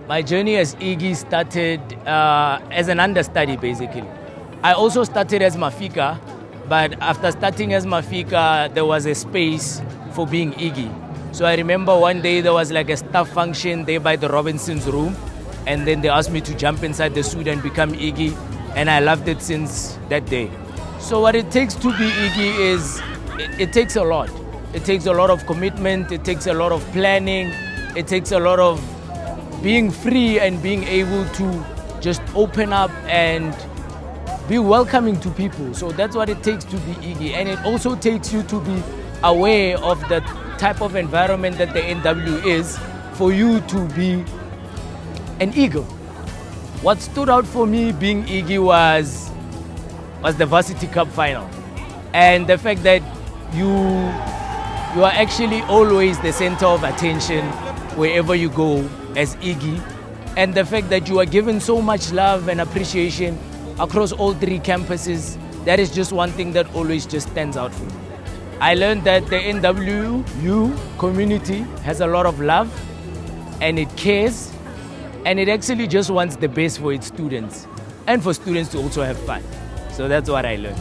My journey as Eagi started as an understudy, basically. I also started as Mafika, but after starting as Mafika, there was a space for being Eagi. So I remember one day there was like a staff function there by the Robinson's room, and then they asked me to jump inside the suit and become Eagi, and I loved it since that day. So what it takes to be Eagi is, it takes a lot. It takes a lot of commitment, it takes a lot of planning, it takes a lot of being free and being able to just open up and be welcoming to people. So that's what it takes to be Eagi. And it also takes you to be aware of the type of environment that the NW is for you to be an eagle. What stood out for me being Eagi was the Varsity Cup final. And the fact that you are actually always the center of attention wherever you go as Eagi. And the fact that you are given so much love and appreciation across all three campuses, that is just one thing that always just stands out for me. I learned that the NWU community has a lot of love and it cares, and it actually just wants the best for its students and for students to also have fun. So that's what I learned.